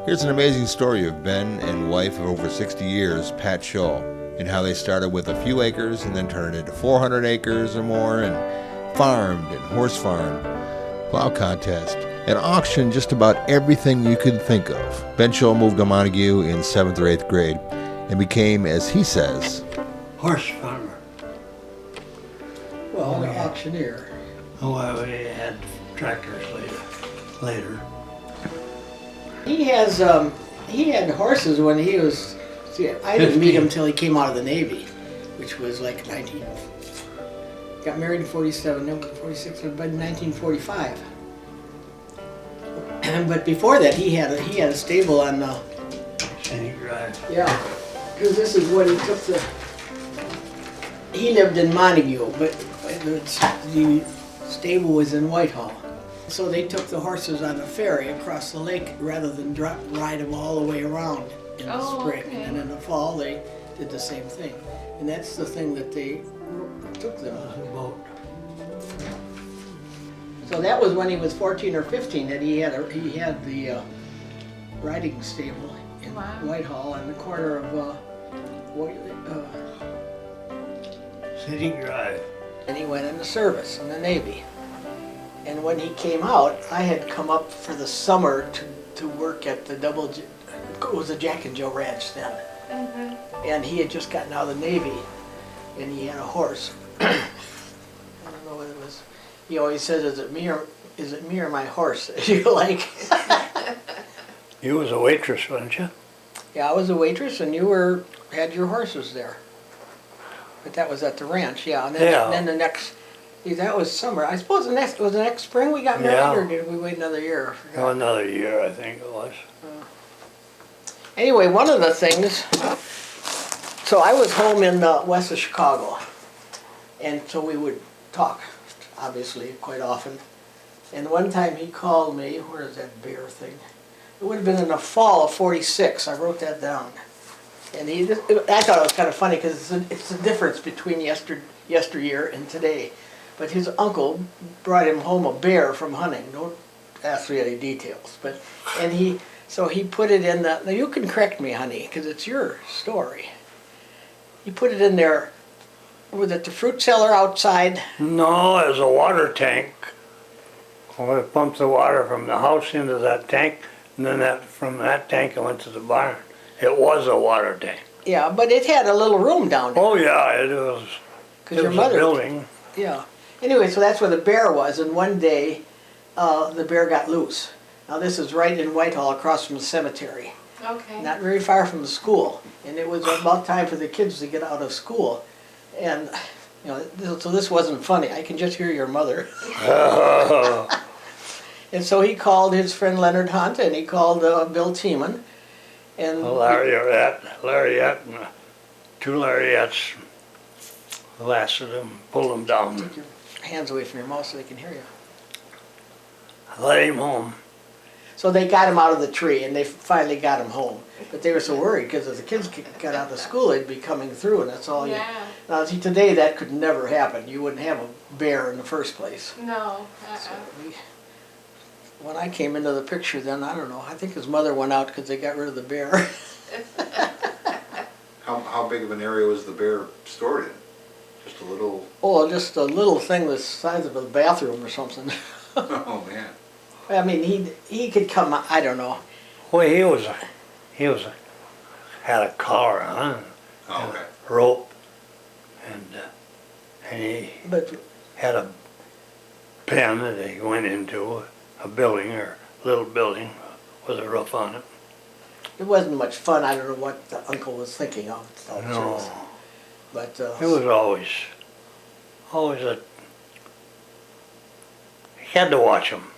Here's an amazing story of Ben and wife of over 60 years, Pat Scholl, and how they started with a few acres and then turned it into 400 acres or more and farmed and horse farmed, plow contest, and auctioned just about everything you could think of. Ben Scholl moved to Montague in 7th or 8th grade and became, as he says, horse farmer. Well, an auctioneer. Oh, we had tractors later. He had horses when he was. See, I didn't meet him until he came out of the Navy, which was like 19. Got married in 47, no, 46, but in 1945. But before that, he had a stable on the. Scenic Drive. Yeah, because this is what he took the. He lived in Montague, but the stable was in Whitehall. So they took the horses on the ferry across the lake rather than ride them all the way around in the spring. Okay. And in the fall they did the same thing. And that's the thing that they took them on. Boat. So that was when he was 14 or 15 that he had the riding stable in Whitehall on the corner of Scenic Drive. and he went into service in the Navy. And when he came out, I had come up for the summer to work at the it was a Jack and Joe Ranch then. Mm-hmm. And he had just gotten out of the Navy, and he had a horse. I don't know what it was. He always says, is it me or my horse that you like? You was a waitress, wasn't you? Yeah, I was a waitress, and you had your horses there. But that was at the ranch, yeah. And then the next. That was summer. I suppose the next spring we got married, or did we wait another year? Oh, another year, I think it was. Anyway, one of the things, so I was home in west of Chicago, and so we would talk, obviously, quite often. And one time he called me, where is that bear thing? It would have been in the fall of 46, I wrote that down. And I thought it was kind of funny because it's the difference between yesteryear and today. But his uncle brought him home a bear from hunting. Don't ask me any details. So he put it in now you can correct me, honey, because it's your story. He put it in there, was it the fruit cellar outside? No, it was a water tank. We pumped the water from the house into that tank, and then from that tank it went to the barn. It was a water tank. Yeah, but it had a little room down there. Oh yeah, it was. It was a building. Yeah. Anyway, so that's where the bear was, and one day the bear got loose. Now this is right in Whitehall, across from the cemetery. Okay. Not very far from the school, and it was about time for the kids to get out of school, and so this wasn't funny. I can just hear your mother. And so he called his friend Leonard Hunt, and he called Bill Tiemann, and Lariat, and two Lariats lasted him, pulled him down. Take your hands away from your mouth so they can hear you. I led him home. So they got him out of the tree, and they finally got him home. But they were so worried because if the kids got out of school, they'd be coming through, and that's all. Yeah. Now, see, today that could never happen. You wouldn't have a bear in the first place. No. So when I came into the picture, then I don't know. I think his mother went out because they got rid of the bear. How big of an area was the bear stored in? Just a little. Oh, just a little thing the size of a bathroom or something. Oh man. I mean, he could come. I don't know. Well, had a collar on, Oh, okay. a rope, and he had a pen that he went into a building or little building with a roof on it. It wasn't much fun. I don't know what the uncle was thinking of. To tell the No. truth. But It was always a. You had to watch him.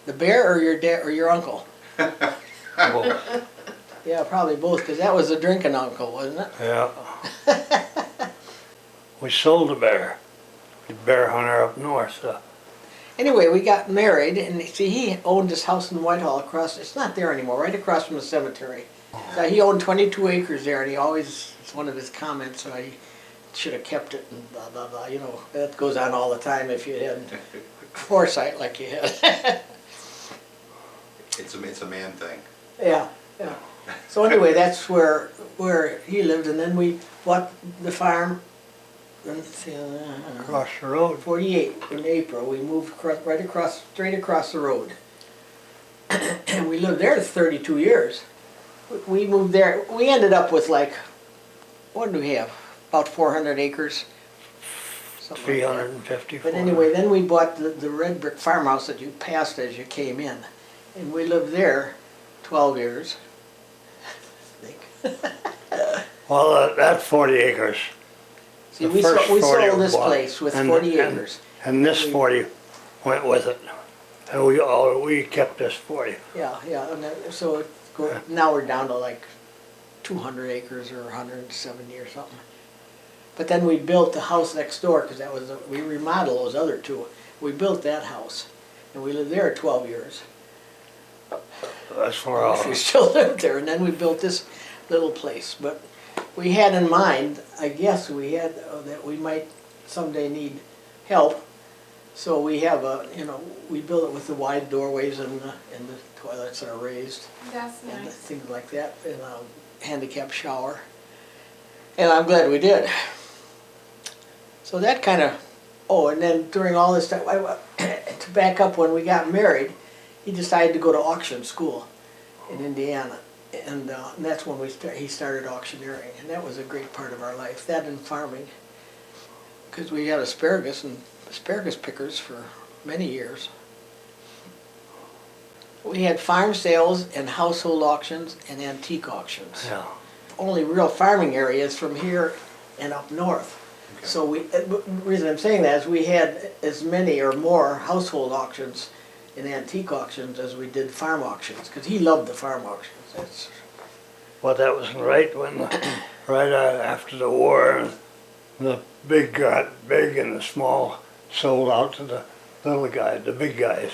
the bear or your dad or your uncle? Both. Yeah, probably both, because that was a drinking uncle, wasn't it? Yeah. We sold the bear. The bear hunter up north. Anyway, we got married, and see, he owned this house in Whitehall across. It's not there anymore. Right across from the cemetery. So he owned 22 acres there, and he always. It's one of his comments. So he should have kept it, and blah blah blah. You know, that goes on all the time if you had foresight like you had. It's a man thing. Yeah, yeah. So anyway, that's where he lived, and then we bought the farm. Let's see, Across the road. 48 in April. We moved straight across the road. And we lived there 32 years. We moved there, we ended up with like, what do we have? About 400 acres. Something like that. 350. But anyway, then we bought the red brick farmhouse that you passed as you came in. And we lived there 12 years, I think. Well, that's 40 acres. See, The we first sold 40 this was- place with and- 40 and- acres. And this 40 went with it. And we kept this 40. Yeah, yeah, and so now we're down to like 200 acres or 170 or something. But then we built the house next door, because that was, we remodeled those other two. We built that house, and we lived there 12 years. That's where all. We still lived there, and then we built this little place. But we had in mind, I guess we had, that we might someday need help. So we have we built it with the wide doorways and the toilets that are raised. That's And nice. things like that, and a handicap shower. And I'm glad we did. So that kind of, and then during all this time, to back up, when we got married, he decided to go to auction school in Indiana. And that's when he started auctioneering, and that was a great part of our life, that and farming. Because we had asparagus pickers for many years. We had farm sales and household auctions and antique auctions. Yeah. Only real farming areas from here and up north. Okay. So the reason I'm saying that is we had as many or more household auctions and antique auctions as we did farm auctions, because he loved the farm auctions. Well, that was right after the war, the big got big and the small sold out to the little guys, the big guys.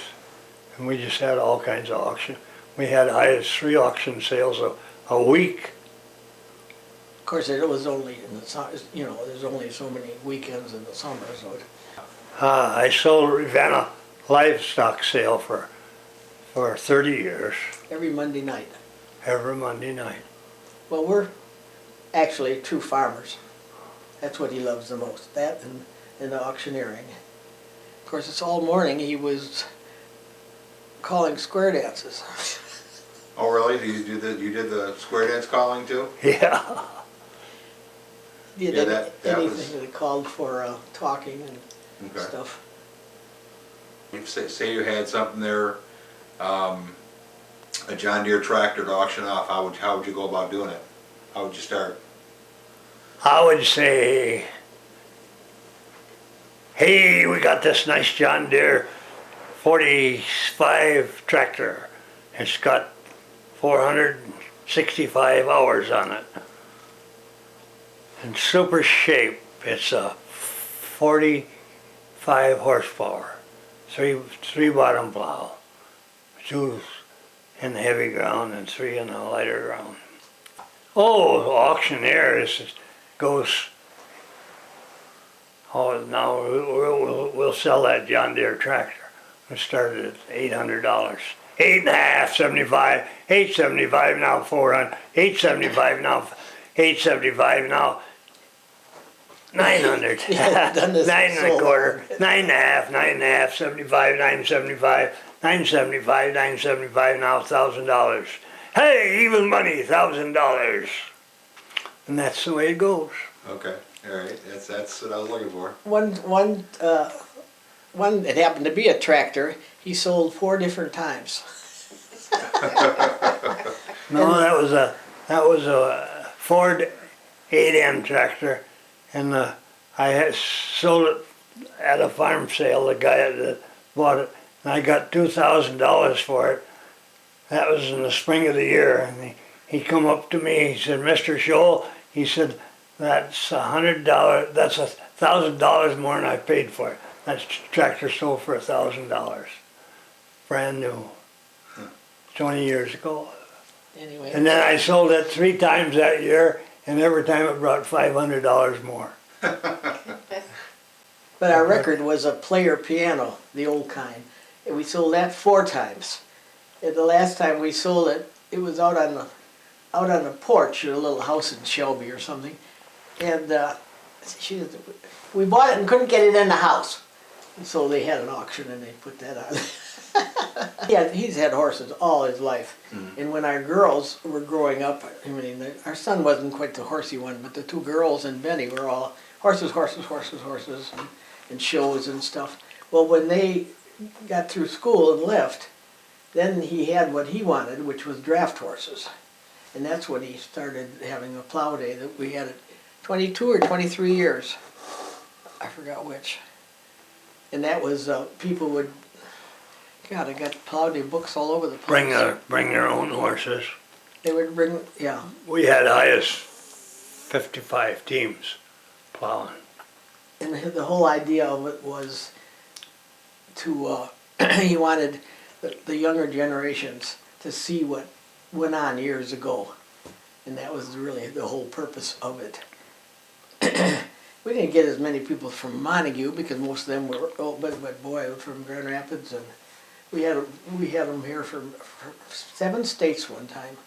And we just had all kinds of auction. We had 3 auction sales a week. Of course, it was only in the summer, there's only so many weekends in the summer, so I sold a Ravenna livestock sale for 30 years, every Monday night. every Monday night. Well, we're actually true farmers. That's what he loves the most, that and the auctioneering. Of course, it's all morning he was calling square dances. Oh, really? You did the square dance calling too? Yeah. Did Yeah, that anything was- that called for talking and Okay. stuff. If say you had something there, a John Deere tractor to auction off, how would you go about doing it? How would you start? I would say, hey, we got this nice John Deere 45 tractor. It's got 465 hours on it. In super shape. It's a 45 horsepower, three bottom plow, 2 in the heavy ground and 3 in the lighter ground. Oh, auctioneer goes. Oh, now we'll sell that John Deere tractor. We started at $800, 8.5, 75, 875 now 400, 875 now, 875 now. 900, Yeah, done this 9 and a so quarter, long. 9.5, 75, 975, 975, 975 now $1,000. Hey, even money, $1,000. And that's the way it goes. Okay, all right. That's what I was looking for. One that happened to be a tractor, he sold 4 different times. No, that was a Ford 8M tractor, and I had sold it at a farm sale. The guy that bought it, and I got $2,000 for it. That was in the spring of the year, and he come up to me. He said, "Mr. Scholl," he said, "that's $100. That's $1,000 more than I paid for it. That tractor sold for $1,000, brand new, 20 years ago." Anyway. And then I sold it 3 times that year, and every time it brought $500 more. But our record was a player piano, the old kind. And we sold that 4 times. And the last time we sold it, it was out on the porch at a little house in Shelby or something, and we bought it and couldn't get it in the house, and so they had an auction and they put that on. Yeah, he's had horses all his life, and when our girls were growing up, I mean, our son wasn't quite the horsey one, but the two girls and Benny were all horses, and shows and stuff. Well, when they got through school and left, then he had what he wanted, which was draft horses. And that's when he started having a plow day that we had it 22 or 23 years. I forgot which. And that was, people would, God, I got plow day books all over the place. Bring their own horses. They would bring, yeah. We had highest 55 teams plowing. And the whole idea of it was to, he wanted the younger generations to see what went on years ago. And that was really the whole purpose of it. We didn't get as many people from Montague because most of them were, but boy, from Grand Rapids, and we had them here from 7 states one time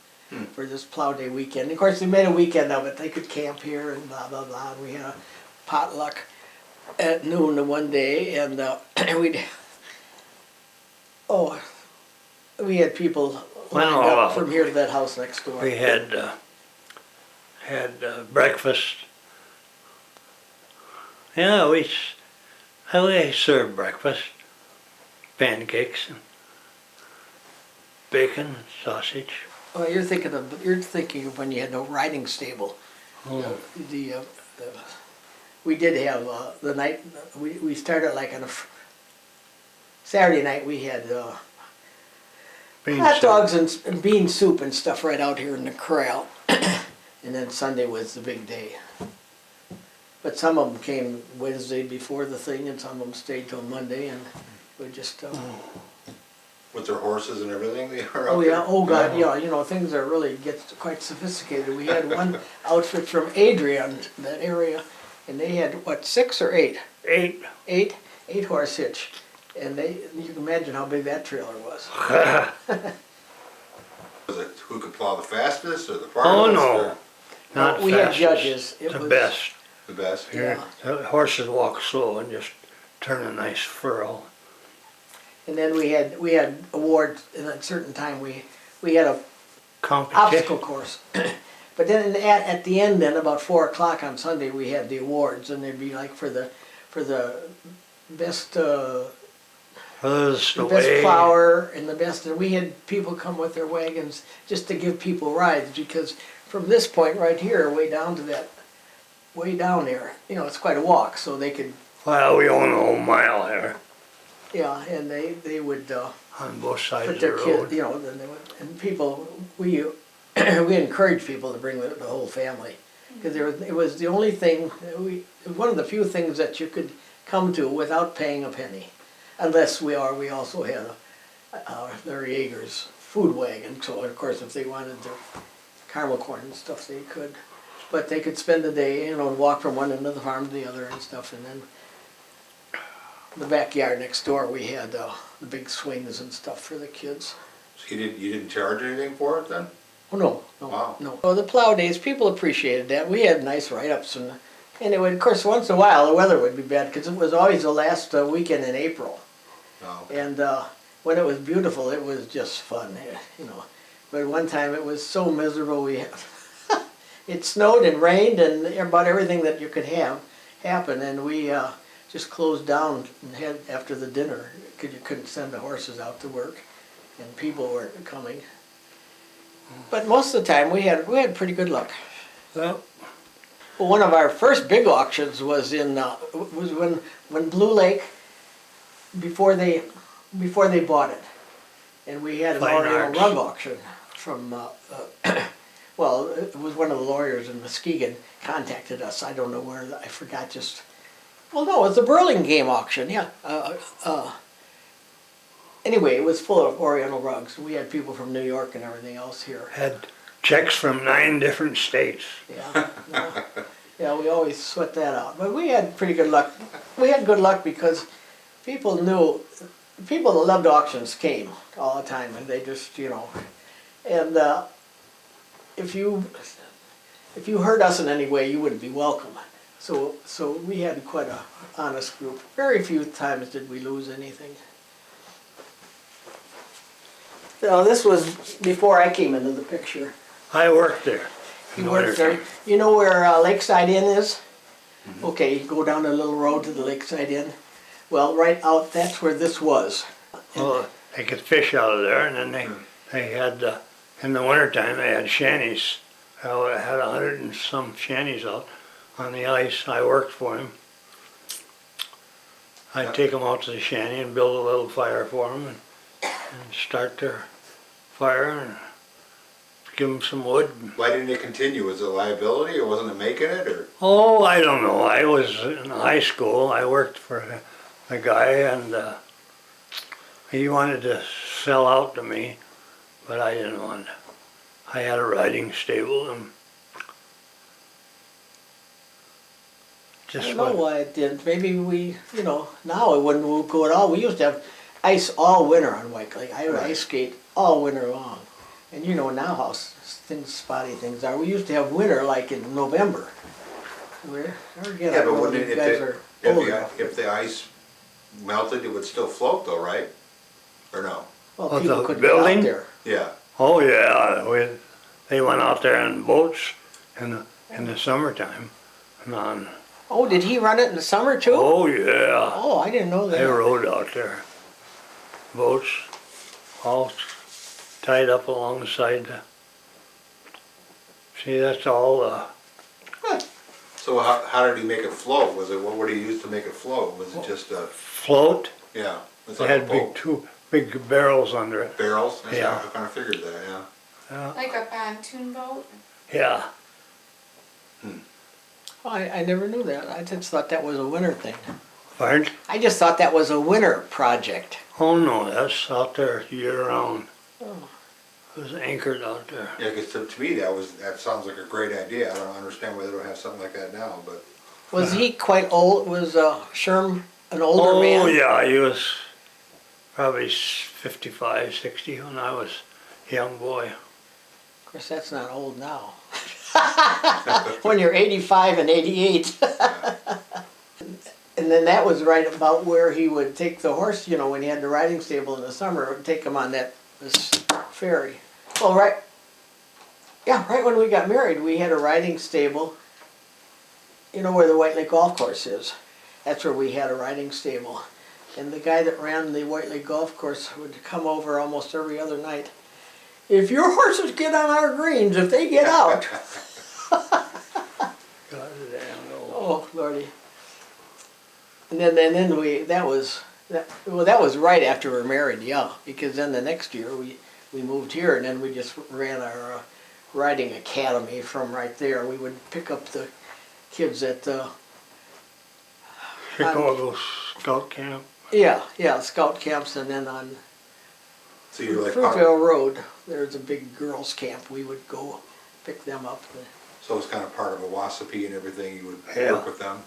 for this plow day weekend. And of course, they made a weekend of it. They could camp here and blah blah blah. And we had a potluck at noon one day, and we had people lined up from here to that house next door. We had breakfast. Yeah, we served breakfast, pancakes, and bacon, and sausage. Oh, you're thinking of when you had no riding stable. Oh. We did have the night we started like on a Saturday night. We had hot dogs and bean soup and stuff right out here in the corral, and then Sunday was the big day. But some of them came Wednesday before the thing, and some of them stayed till Monday, and we just. With their horses and everything, they were. Oh yeah! Oh God! Yeah, you know, things are really get quite sophisticated. We had one outfit from Adrian, that area, and they had what, 6 or 8? 8. 8 horse hitch, and you can imagine how big that trailer was. Was it who could plow the fastest or the farthest? Oh no, not we fastest. had judges. It the was, best. The best. Yeah. The horses walk slow and just turn a nice furrow. And then we had awards, and at a certain time we had a Competition. obstacle course. But then at the end, then about 4 o'clock on Sunday, we had the awards, and they'd be like for the best plower and the best. And we had people come with their wagons just to give people rides, because from this point right here way down to that, way down there, you know, it's quite a walk, so they could. Well, we own a whole mile here Yeah, and they would. on both sides Put of the their road. kids, you know, then they would, and people, we encourage people to bring the whole family, because it was the only thing, it was one of the few things that you could come to without paying a penny, unless we also had Larry Yeager's food wagon, so of course if they wanted their caramel corn and stuff they could, but they could spend the day, you know, and walk from one end of the farm to the other and stuff, and then the backyard next door we had the big swings and stuff for the kids. So you didn't charge anything for it then? Oh no, Wow. no. Oh, the plow days, people appreciated that. We had nice write-ups, and it would, of course, once in a while the weather would be bad because it was always the last weekend in April. Oh. And when it was beautiful, it was just fun, you know. But one time it was so miserable. It snowed and rained and about everything that you could have happen, and we just closed down and had after the dinner because you couldn't send the horses out to work, and people weren't coming. But most of the time we had pretty good luck. Well, One of our first big auctions was was when Blue Lake, before they bought it, and we had an Fine Oriental arts. rug auction from well, it was one of the lawyers in Muskegon contacted us. I don't know where, I forgot just. Well, no, it was the Burlingame auction. Yeah. Anyway, it was full of Oriental rugs. We had people from New York and everything else here. had checks from 9 different states. Yeah, yeah, we always sweat that out. But we had pretty good luck. We had good luck because people that loved auctions came all the time, and they just, you know, And if you hurt us in any way, you wouldn't be welcome. So we had quite a honest group. Very few times did we lose anything. So this was before I came into the picture. I worked there. You worked there. You know where Lakeside Inn is? Mm-hmm. Okay, you go down a little road to the Lakeside Inn. Well, right out, that's where this was. Well, they could fish out of there, and then they had, in the wintertime, they had shanties. They had 100 and some shanties out on the ice. I worked for him. I'd take them out to the shanty and build a little fire for them and start their fire and give them some wood. Why didn't it continue? Was it a liability or wasn't it making it? Or? Oh, I don't know. I was in high school. I worked for a guy, and he wanted to sell out to me, but I didn't want to. I had a riding stable and I just don't know went. why it didn't. Maybe we, now it wouldn't go at all. We used to have ice all winter on White Lake. I would ice skate all winter long. And now how spotty things are. We used to have winter like in November. Yeah, but wouldn't it, if the ice melted, it would still float though, right? Or no? Well, Oh, people the couldn't building? get out there. Yeah. Oh yeah, they went out there in boats in the summertime. And on. Oh, did he run it in the summer too? Oh yeah. Oh, I didn't know that. They rode out there. Boats, all tied up along the side. See, that's all. So how did he make it float? What did he use to make it float? Was it just a Float. yeah? It's They like a had boat. two big barrels under it. Barrels. Yeah. I kind of figured that. Yeah. Yeah. Like a pontoon boat? Yeah. Oh, I never knew that. I just thought that was a winter thing. Pardon? I just thought that was a winter project. Oh no, that's out there year round. Oh. It was anchored out there. Yeah, because to me that sounds like a great idea. I don't understand why they don't have something like that now, but. Was he quite old? Was Sherm an older man? Oh yeah, he was probably 55, 60 when I was a young boy. Of course, that's not old now. When you're 85 and 88. And then that was right about where he would take the horse, when he had the riding stable in the summer, would take him on this ferry. Well, right when we got married, we had a riding stable, where the White Lake Golf Course is. That's where we had a riding stable. And the guy that ran the White Lake Golf Course would come over almost every other night. If your horses get on our greens, if they get out. God damn no. Oh, Lordy. And then that was right after we were married, yeah. Because then the next year we moved here, and then we just ran our riding academy from right there. We would pick up the kids at Chicago Scout Camp. yeah, scout camps, and then on So you're like Fruitvale Road, there's a big girls' camp. We would go pick them up. so it's kind of part of a Wasapee and everything. You would Yeah. work with them.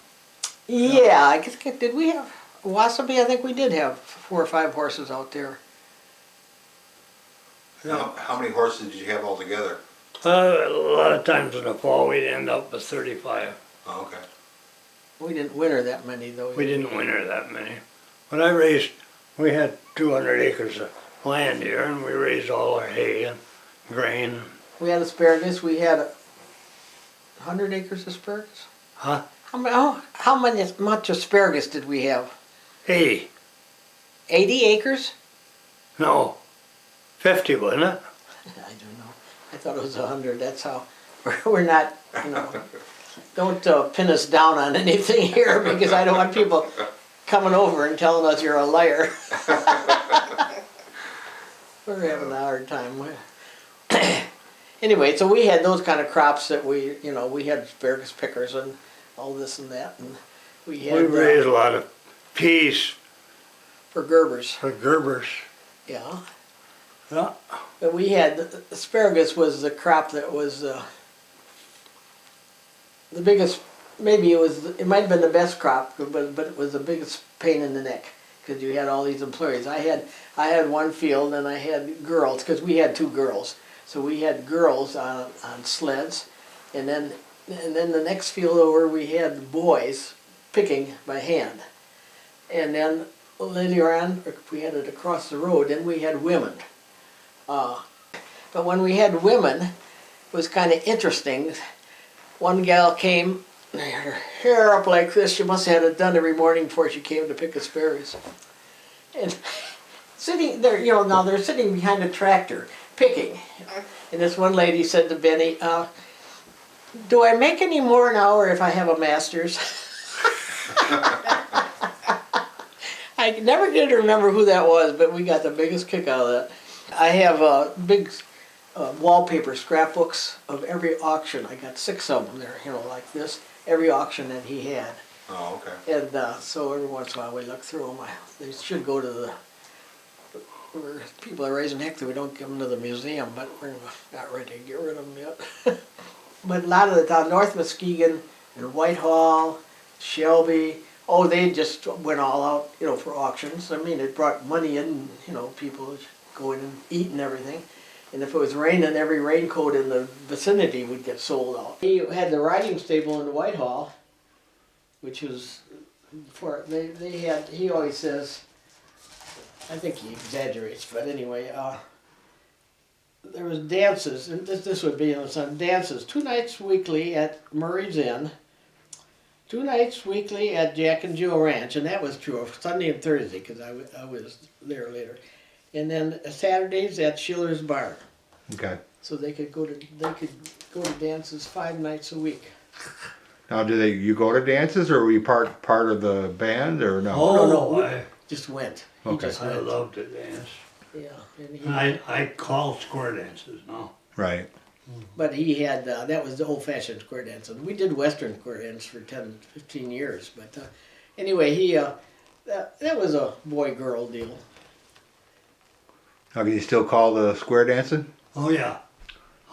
Yeah, I guess, did we have Wasabi? I think we did have 4 or 5 horses out there. How many horses did you have altogether? A lot of times in the fall we'd end up with 35. Oh, okay. We didn't winter that many though. We didn't winter that many. But we had 200 acres of land here, and we raised all our hay and grain. We had asparagus. We had 100 acres of asparagus. Huh? How much asparagus did we have? 80. 80 acres? No. 50, wasn't it? I don't know. I thought it was 100. That's how we're not. Don't pin us down on anything here, because I don't want people coming over and telling us you're a liar. We're having a hard time. Anyway, so we had those kind of crops that we had asparagus pickers and all this and that, and we raised a lot of peas for Gerbers. for Gerbers. Yeah. Yeah. But we had, asparagus was the crop that was the biggest, maybe it might have been the best crop, but it was the biggest pain in the neck, because you had all these employees. I had one field, and I had girls, because we had 2 girls. So we had girls on sleds, and then the next field over we had boys picking by hand. And then later on, if we had it across the road, then we had women. But when we had women, it was kind of interesting. One gal came, her hair up like this. She must have had it done every morning before she came to pick asparagus. And sitting there, you know, now they're sitting behind a tractor picking. And this one lady said to Benny, do I make any more an hour if I have a master's? I never did remember who that was, but we got the biggest kick out of that. I have big wallpaper scrapbooks of every auction. I got 6 of them there, you know, like this. Every auction that he had. Oh, okay. And so every once in a while we look through them. They should go to the, where people are raising heck that we don't give them to the museum, but we're not ready to get rid of them yet. But a lot of the time, North Muskegon and Whitehall, Shelby, oh, they just went all out, you know, for auctions. I mean, it brought money in, you know, people would go in and eat and everything. And if it was raining, every raincoat in the vicinity would get sold out. He had the riding stable in Whitehall, which was, for they had, he always says, I think he exaggerates, but anyway, there was dances, and this would be on some dances, 2 nights weekly at Murray's Inn, 2 nights weekly at Jack and Jill Ranch, and that was true of Sunday and Thursday, because I was there later. And then Saturdays at Schiller's Barn. Okay. So they could go to dances 5 nights a week. Now, you go to dances, or were you part of the band, or no? Oh, no, I just went. Okay. I love to dance. Yeah, and he, I call square dances now. Right. but he had, that was the old-fashioned square dance. And we did Western square dance for 10, 15 years. But anyway, that was a boy-girl deal. Now, can you still call the square dancing? Oh, yeah.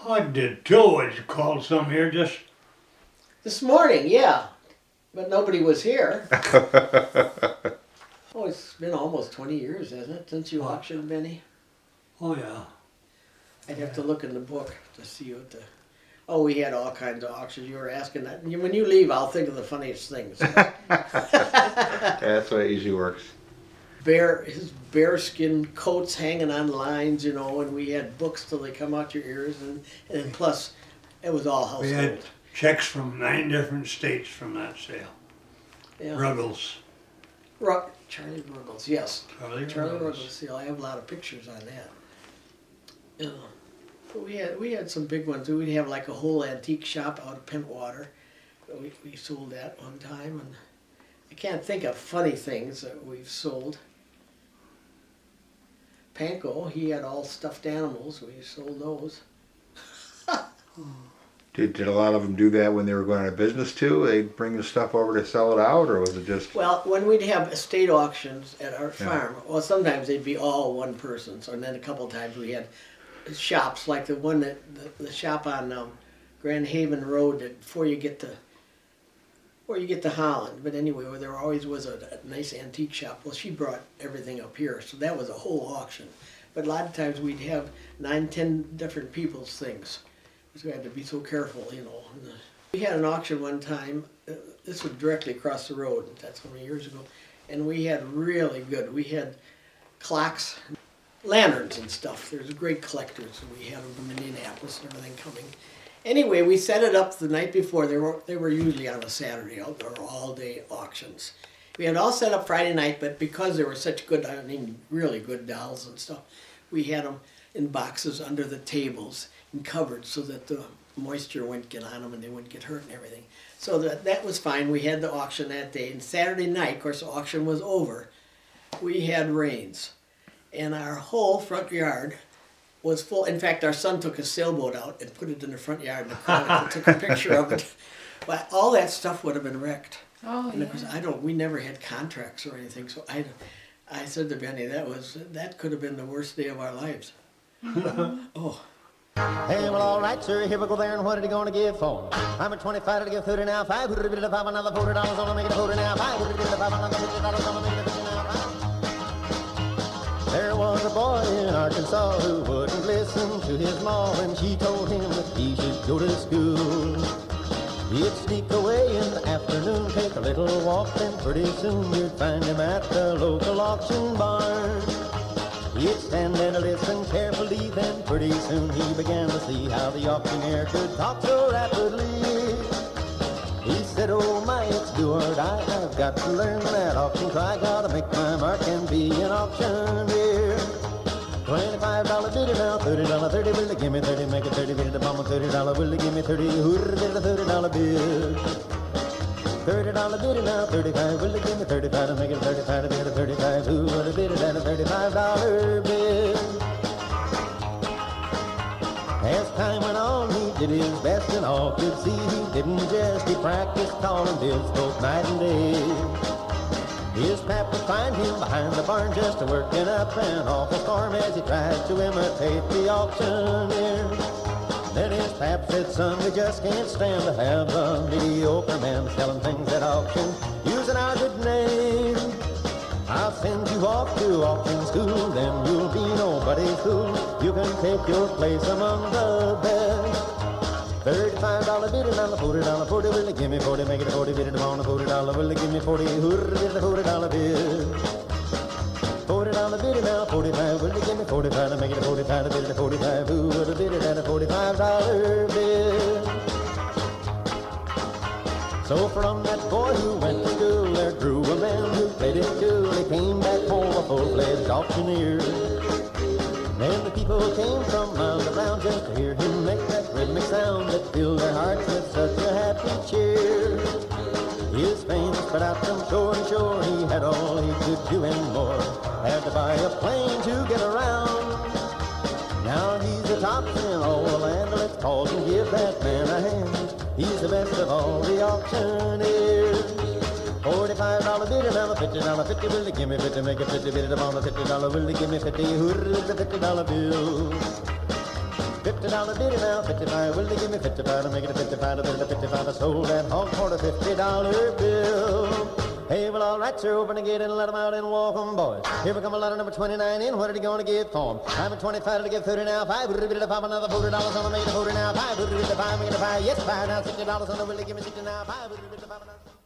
I did too. I called some here just... This morning, yeah. But nobody was here. Oh, it's been almost 20 years, hasn't it, since you auctioned, Benny? Oh, yeah. I'd have to look in the book to see what the... Oh, we had all kinds of auctions. You were asking that. When you leave, I'll think of the funniest things. That's what it usually works. His bearskin coats hanging on lines, you know, and we had books till they come out your ears, and plus, it was all household. We had checks from 9 different states from that sale. Yeah. Ruggles. Charlie Ruggles, yes. Charlie Ruggles. Ruggles. Yeah, I have a lot of pictures on that. Yeah. But we had some big ones. We'd have like a whole antique shop out of Pentwater. We sold that one time, and I can't think of funny things that we've sold. Panko, he had all stuffed animals. We sold those. Did a lot of them do that when they were going out of business too? They'd bring the stuff over to sell it out, or was it just... Well, when we'd have estate auctions at our farm, well, sometimes they'd be all one person. So, and then a couple of times we had shops like the one the shop on Grand Haven Road before you get to Holland. But anyway, where there always was a nice antique shop. Well, she brought everything up here, so that was a whole auction. But a lot of times we'd have 9, 10 different people's things. So we had to be so careful, you know. We had an auction one time. This was directly across the road. That's how many years ago. And we had really good. We had clocks, lanterns and stuff. There's great collectors. And we had them from Indianapolis and everything coming. Anyway, we set it up the night before. They were usually on a Saturday, outdoor all-day auctions. We had all set up Friday night, but because they were such good, I mean, really good dolls and stuff, we had them in boxes under the tables and covered so that the moisture wouldn't get on them and they wouldn't get hurt and everything. So that was fine. We had the auction that day. And Saturday night, of course, the auction was over. We had rains. And our whole front yard was full. In fact, our son took a sailboat out and put it in the front yard, and the Chronicle took a picture of it. But all that stuff would have been wrecked. Oh, and yeah. Because we never had contracts or anything. So I said to Benny, that could have been the worst day of our lives. Oh. Hey, well, all right, sir, here we go there, and what are you going to give for? I'm at 25 to give 30 now, 5 would have been $5, another $40, only making it 40 now, 5 would have been $5, another $50, only making it $50 now, 5. There was a a boy in Arkansas who wouldn't listen to his ma when she told him that he should go to school. He'd sneak away in the afternoon, take a little walk, then pretty soon you'd find him at the local auction barn. He'd stand there to listen carefully, then pretty soon he began to see how the auctioneer could talk so rapidly. He said, oh my, it's do or die, I've got to learn that auction cry, gotta make my mark and be an auctioneer. $25 bidder now, $30, 30, will they give me 30, make it 30, bid the bomb, $30, will they give me 30, hooray, bid the $30 bid. $30 bidder now, 35, will they give me 35 to make it 35, to bid a 35, who would have bid it at a $35 bid? As time went on, he did his best and all could see he didn't jest, he practiced calling bids both night and day. His pap would find him behind the barn just working up an awful storm as he tried to imitate the auctioneer. Then his pap said, son, we just can't stand to have a mediocre man selling things at auction using our good name. I'll send you off to auction school, then you'll be nobody's fool. You can take your place among the best. $35 bidder now, $40, 40, will they give me 40, make it a 40, bid it on a $40, will they give me 40, hooray, bid the $40 bid. $40 bidder now, 45, will they give me 45 to make it a 45, to bid it a 45, who would have bid it at a $45 bid? So from that boy who went to school, there grew a man who played it cool. He came back home a full-fledged auctioneer. And the people came from miles around just to hear him make that rhythmic sound that filled their hearts with such a happy cheer. His fame spread out from shore to shore, he had all he could do and more. Had to buy a plane to get around. Now he's the top in all the land, let's call and give that man a hand. He's the best of all the auctioneers. $45 bidder now, $50, 50, will they give me 50, make it 50, bid it on a $50, will they give me 50, hooray, the $50 bill. $50 bidder now, 55, will they give me 55 to make it a 55, to bid it a 55, I sold that hog for a $50 bill. Hey, well, all right, sir, open the gate and let them out and walk 'em, boys. Here we come a lot of number 29 in, what are they going to give for 'em? I'm at 25 to give 30 now, 5, would it be the 5, another $40 on the make it a 40 now, 5, would it be the 5, make it a 5, yes, 5, now $60 on the, will they give me 60 now, 5, would it be the 5, another...